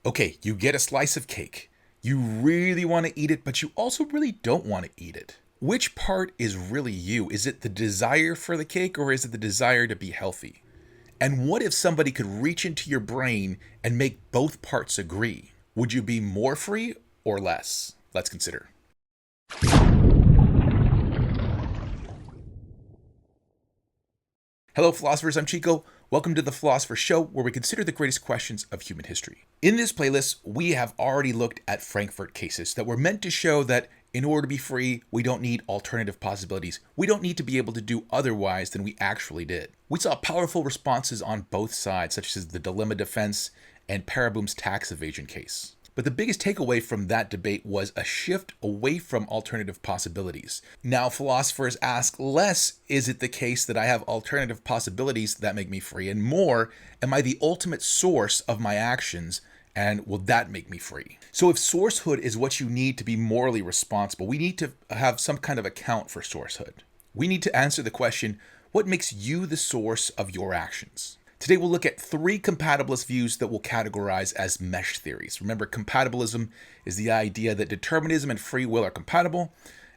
Okay, you get a slice of cake. You really want to eat it, but you also really don't want to eat it. Which part is really you? Is it the desire for the cake or is it the desire to be healthy? And what if somebody could reach into your brain and make both parts agree? Would you be more free or less? Let's consider. Hello, philosophers. I'm Chico. Welcome to the Philosopher's Show, where we consider the greatest questions of human history. In this playlist, we have already looked at Frankfurt cases that were meant to show that in order to be free, we don't need alternative possibilities. We don't need to be able to do otherwise than we actually did. We saw powerful responses on both sides, such as the dilemma defense and Pereboom's tax evasion case. But the biggest takeaway from that debate was a shift away from alternative possibilities. Now, philosophers ask less, is it the case that I have alternative possibilities that make me free? And more, am I the ultimate source of my actions? And will that make me free? So if sourcehood is what you need to be morally responsible, we need to have some kind of account for sourcehood. We need to answer the question, what makes you the source of your actions? Today we'll look at three compatibilist views that we'll categorize as mesh theories. Remember, compatibilism is the idea that determinism and free will are compatible,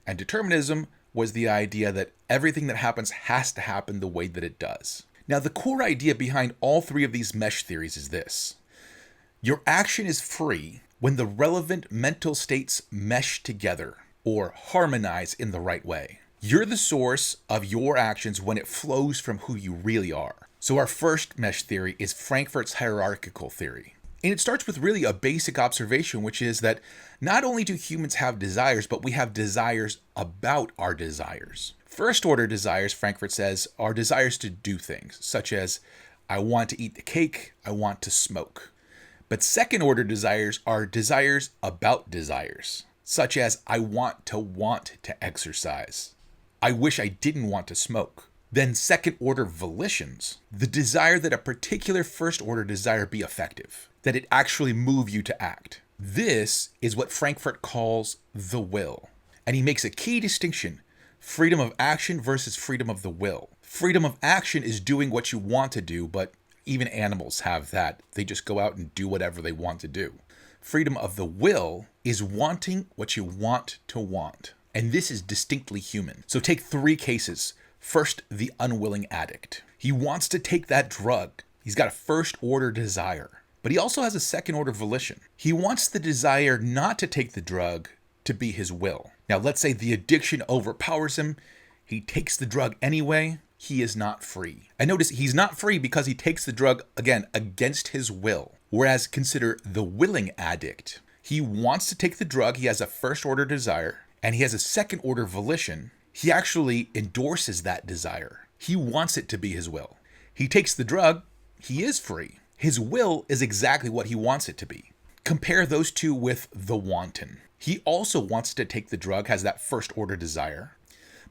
and determinism was the idea that everything that happens has to happen the way that it does. Now, the core idea behind all three of these mesh theories is this. Your action is free when the relevant mental states mesh together or harmonize in the right way. You're the source of your actions when it flows from who you really are. So our first mesh theory is Frankfurt's hierarchical theory. And it starts with really a basic observation, which is that not only do humans have desires, but we have desires about our desires. First order desires, Frankfurt says, are desires to do things, such as, I want to eat the cake, I want to smoke. But second order desires are desires about desires, such as, I want to exercise. I wish I didn't want to smoke. Then second order volitions, the desire that a particular first order desire be effective, that it actually move you to act. This is what Frankfurt calls the will. And he makes a key distinction, freedom of action versus freedom of the will. Freedom of action is doing what you want to do, but even animals have that. They just go out and do whatever they want to do. Freedom of the will is wanting what you want to want. And this is distinctly human. So take three cases. First, the unwilling addict. He wants to take that drug. He's got a first order desire, but he also has a second order volition. He wants the desire not to take the drug to be his will. Now, let's say the addiction overpowers him. He takes the drug anyway. He is not free. And notice he's not free because he takes the drug, again, against his will. Whereas consider the willing addict. He wants to take the drug. He has a first order desire and he has a second order volition. He actually endorses that desire. He wants it to be his will. He takes the drug, he is free. His will is exactly what he wants it to be. Compare those two with the wanton. He also wants to take the drug, has that first order desire,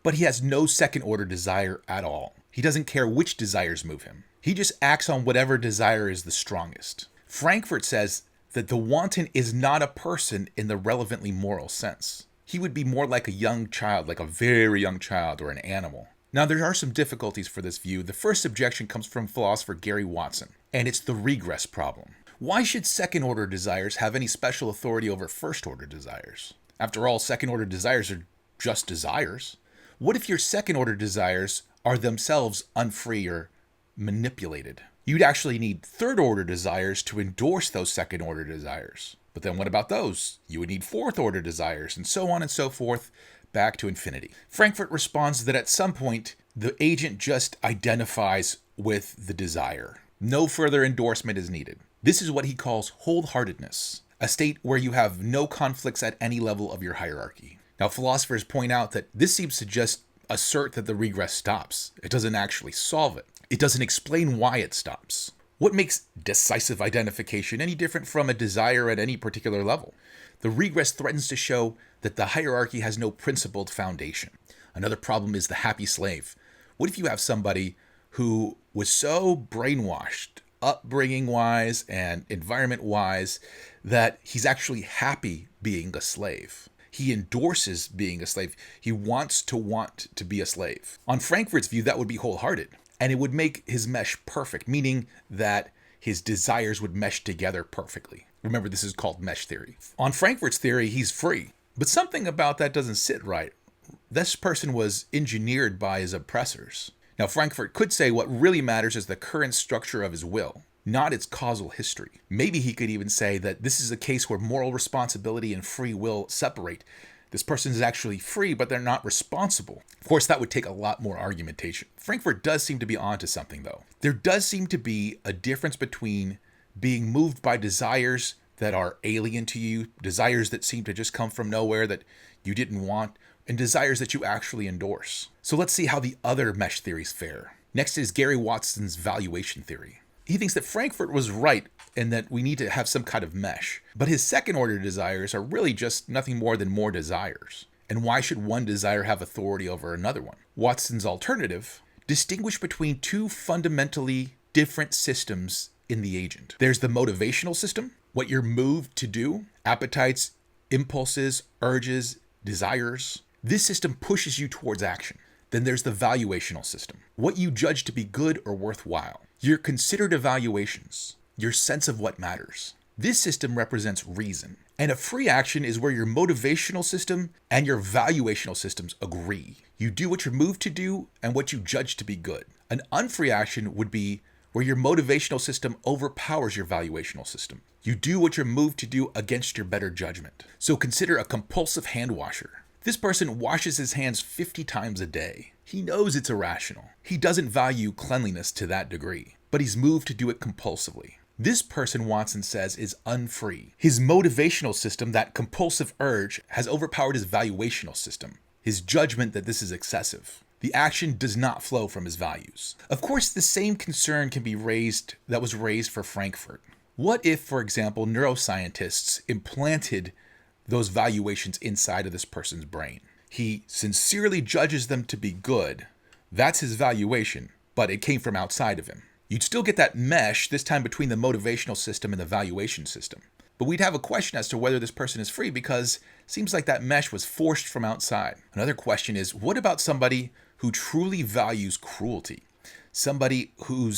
but he has no second order desire at all. He doesn't care which desires move him. He just acts on whatever desire is the strongest. Frankfurt says that the wanton is not a person in the relevantly moral sense. He would be more like a young child, like a very young child or an animal. Now, there are some difficulties for this view. The first objection comes from philosopher Gary Watson, and it's the regress problem. Why should second order desires have any special authority over first order desires? After all, second order desires are just desires. What if your second order desires are themselves unfree or manipulated? You'd actually need third order desires to endorse those second order desires. But then what about those? You would need fourth order desires and so on and so forth, back to infinity. Frankfurt responds that at some point, the agent just identifies with the desire. No further endorsement is needed. This is what he calls wholeheartedness, a state where you have no conflicts at any level of your hierarchy. Now, philosophers point out that this seems to just assert that the regress stops. It doesn't actually solve it. It doesn't explain why it stops. What makes decisive identification any different from a desire at any particular level? The regress threatens to show that the hierarchy has no principled foundation. Another problem is the happy slave. What if you have somebody who was so brainwashed, upbringing-wise and environment-wise, that he's actually happy being a slave? He endorses being a slave. He wants to be a slave. On Frankfurt's view, that would be wholehearted. And it would make his mesh perfect, meaning that his desires would mesh together perfectly. Remember, this is called mesh theory. On Frankfurt's theory, he's free. But something about that doesn't sit right. This person was engineered by his oppressors. Now, Frankfurt could say what really matters is the current structure of his will, not its causal history. Maybe he could even say that this is a case where moral responsibility and free will separate. This person is actually free, but they're not responsible. Of course, that would take a lot more argumentation. Frankfurt does seem to be onto something, though. There does seem to be a difference between being moved by desires that are alien to you, desires that seem to just come from nowhere that you didn't want, and desires that you actually endorse. So let's see how the other mesh theories fare. Next is Gary Watson's valuation theory. He thinks that Frankfurt was right and that we need to have some kind of mesh. But his second order desires are really just nothing more than more desires. And why should one desire have authority over another one? Watson's alternative distinguish between two fundamentally different systems in the agent. There's the motivational system, what you're moved to do, appetites, impulses, urges, desires. This system pushes you towards action. Then there's the valuational system, what you judge to be good or worthwhile. Your considered evaluations, your sense of what matters. This system represents reason. And a free action is where your motivational system and your valuational systems agree. You do what you're moved to do and what you judge to be good. An unfree action would be where your motivational system overpowers your valuational system. You do what you're moved to do against your better judgment. So consider a compulsive hand washer. This person washes his hands 50 times a day. He knows it's irrational. He doesn't value cleanliness to that degree, but he's moved to do it compulsively. This person, Watson says, is unfree. His motivational system, that compulsive urge, has overpowered his valuational system, his judgment that this is excessive. The action does not flow from his values. Of course, the same concern can be raised that was raised for Frankfurt. What if, for example, neuroscientists implanted those valuations inside of this person's brain? He sincerely judges them to be good. That's his valuation, but it came from outside of him. You'd still get that mesh, this time between the motivational system and the valuation system. But we'd have a question as to whether this person is free because it seems like that mesh was forced from outside. Another question is, what about somebody who truly values cruelty? Somebody who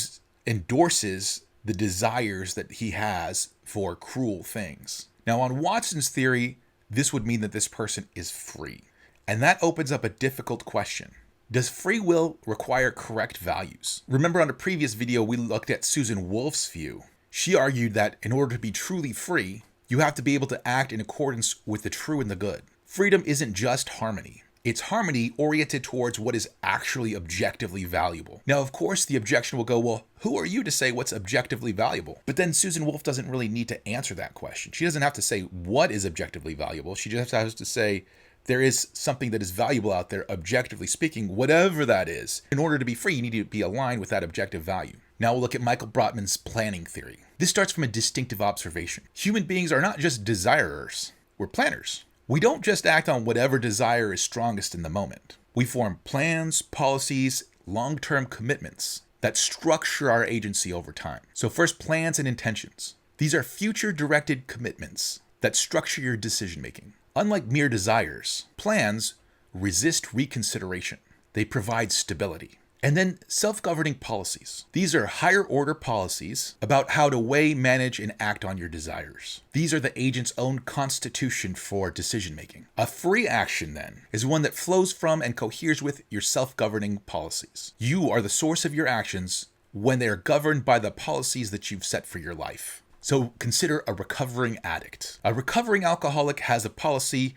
endorses the desires that he has for cruel things. Now, on Watson's theory, this would mean that this person is free. And that opens up a difficult question. Does free will require correct values? Remember on a previous video, we looked at Susan Wolf's view. She argued that in order to be truly free, you have to be able to act in accordance with the true and the good. Freedom isn't just harmony. It's harmony oriented towards what is actually objectively valuable. Now, of course, the objection will go, well, who are you to say what's objectively valuable? But then Susan Wolf doesn't really need to answer that question. She doesn't have to say what is objectively valuable. She just has to say there is something that is valuable out there, objectively speaking, whatever that is. In order to be free, you need to be aligned with that objective value. Now we'll look at Michael Bratman's planning theory. This starts from a distinctive observation. Human beings are not just desirers, we're planners. We don't just act on whatever desire is strongest in the moment. We form plans, policies, long-term commitments that structure our agency over time. So first, plans and intentions. These are future-directed commitments that structure your decision-making. Unlike mere desires, plans resist reconsideration. They provide stability. And then self-governing policies. These are higher-order policies about how to weigh, manage, and act on your desires. These are the agent's own constitution for decision-making. A free action, then, is one that flows from and coheres with your self-governing policies. You are the source of your actions when they are governed by the policies that you've set for your life. So consider a recovering addict. A recovering alcoholic has a policy,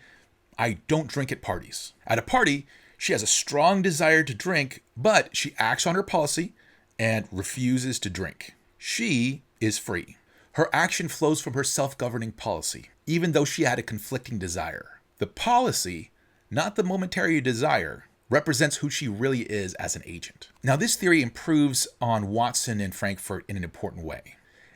I don't drink at parties. At a party, she has a strong desire to drink, but she acts on her policy and refuses to drink. She is free. Her action flows from her self-governing policy, even though she had a conflicting desire. The policy, not the momentary desire, represents who she really is as an agent. Now, this theory improves on Watson and Frankfurt in an important way.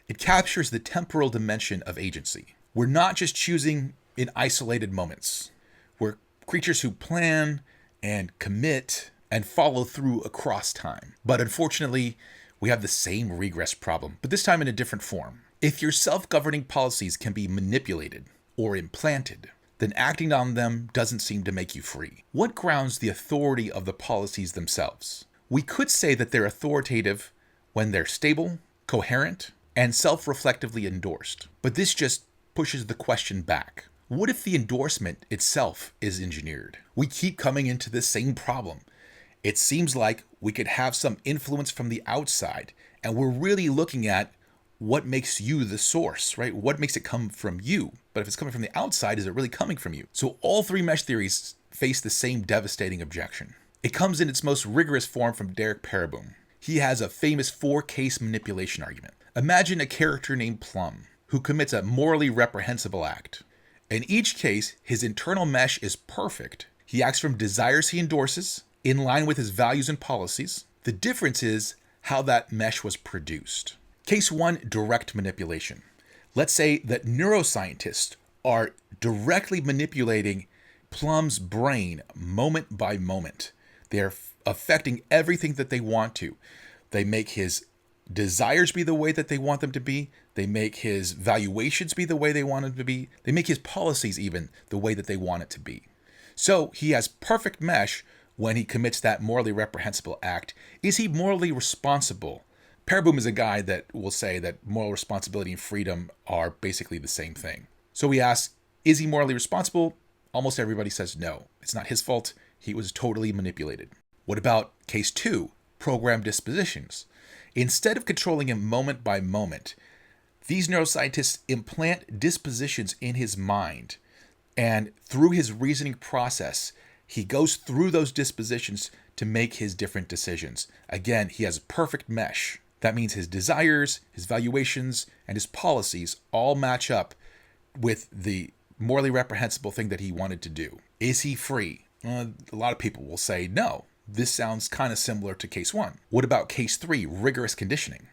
It captures the temporal dimension of agency. We're not just choosing in isolated moments. We're creatures who plan and commit and follow through across time. But unfortunately, we have the same regress problem, but this time in a different form. If your self-governing policies can be manipulated or implanted, then acting on them doesn't seem to make you free. What grounds the authority of the policies themselves? We could say that they're authoritative when they're stable, coherent, and self-reflectively endorsed. But this just pushes the question back. What if the endorsement itself is engineered? We keep coming into this same problem. It seems like we could have some influence from the outside, and we're really looking at what makes you the source, right? What makes it come from you? But if it's coming from the outside, is it really coming from you? So all three mesh theories face the same devastating objection. It comes in its most rigorous form from Pereboom. He has a famous 4-case manipulation argument. Imagine a character named Plum, who commits a morally reprehensible act. In each case, his internal mesh is perfect. He acts from desires he endorses, in line with his values and policies. The difference is how that mesh was produced. Case 1, direct manipulation. Let's say that neuroscientists are directly manipulating Plum's brain moment by moment. They're affecting everything that they want to. They make his desires be the way that they want them to be. They make his valuations be the way they want them to be. They make his policies even the way that they want it to be. So he has perfect mesh when he commits that morally reprehensible act. Is he morally responsible? Pereboom is a guy that will say that moral responsibility and freedom are basically the same thing. So we ask, is he morally responsible? Almost everybody says no. It's not his fault. He was totally manipulated. What about case 2, programmed dispositions? Instead of controlling him moment by moment, these neuroscientists implant dispositions in his mind, and through his reasoning process, he goes through those dispositions to make his different decisions. Again, he has perfect mesh. That means his desires, his valuations, and his policies all match up with the morally reprehensible thing that he wanted to do. Is he free? A lot of people will say no. This sounds kind of similar to case 1. What about case 3, rigorous conditioning?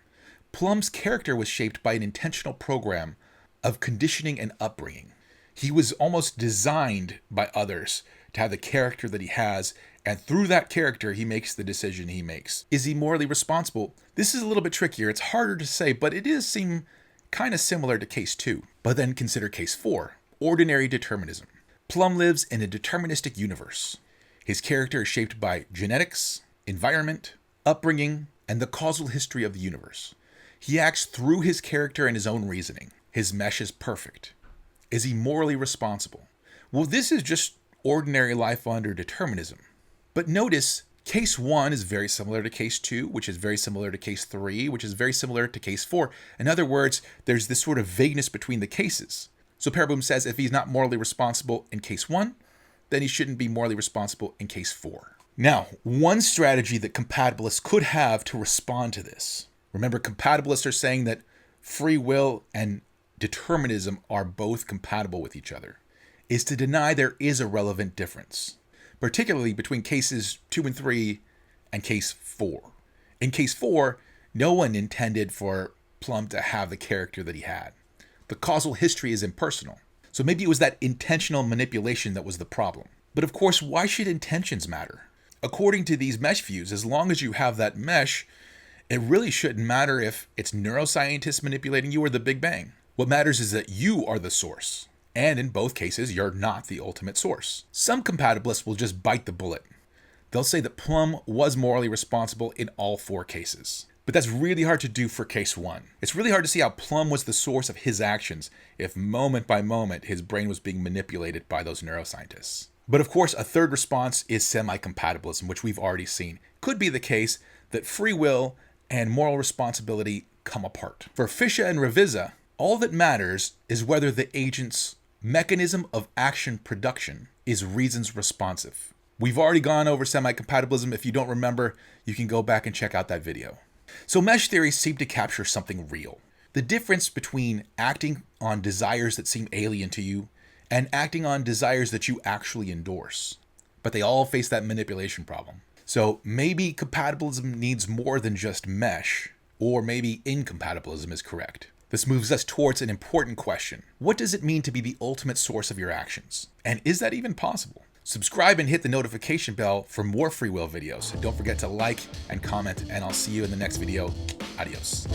Plum's character was shaped by an intentional program of conditioning and upbringing. He was almost designed by others to have the character that he has, and through that character, he makes the decision he makes. Is he morally responsible? This is a little bit trickier. It's harder to say, but it does seem kind of similar to case 2. But then consider case 4, ordinary determinism. Plum lives in a deterministic universe. His character is shaped by genetics, environment, upbringing, and the causal history of the universe. He acts through his character and his own reasoning. His mesh is perfect. Is he morally responsible? Well, this is just ordinary life under determinism. But notice, case 1 is very similar to case 2, which is very similar to case 3, which is very similar to case 4. In other words, there's this sort of vagueness between the cases. So Pereboom says if he's not morally responsible in case 1, then he shouldn't be morally responsible in case 4. Now, one strategy that compatibilists could have to respond to this. Remember, compatibilists are saying that free will and determinism are both compatible with each other, is to deny there is a relevant difference, particularly between cases 2 and 3 and case 4. In case 4, no one intended for Plum to have the character that he had. The causal history is impersonal. So maybe it was that intentional manipulation that was the problem. But of course, why should intentions matter? According to these mesh views, as long as you have that mesh, it really shouldn't matter if it's neuroscientists manipulating you or the Big Bang. What matters is that you are the source. And in both cases, you're not the ultimate source. Some compatibilists will just bite the bullet. They'll say that Plum was morally responsible in all 4 cases. But that's really hard to do for case 1. It's really hard to see how Plum was the source of his actions if moment by moment his brain was being manipulated by those neuroscientists. But of course, a third response is semi-compatibilism, which we've already seen. Could be the case that free will and moral responsibility come apart. For Fischer and Revisa, all that matters is whether the agent's mechanism of action production is reasons responsive. We've already gone over semi-compatibilism. If you don't remember, you can go back and check out that video. So mesh theories seem to capture something real. The difference between acting on desires that seem alien to you and acting on desires that you actually endorse. But they all face that manipulation problem. So maybe compatibilism needs more than just mesh, or maybe incompatibilism is correct. This moves us towards an important question. What does it mean to be the ultimate source of your actions? And is that even possible? Subscribe and hit the notification bell for more free will videos. And don't forget to like and comment, and I'll see you in the next video. Adios.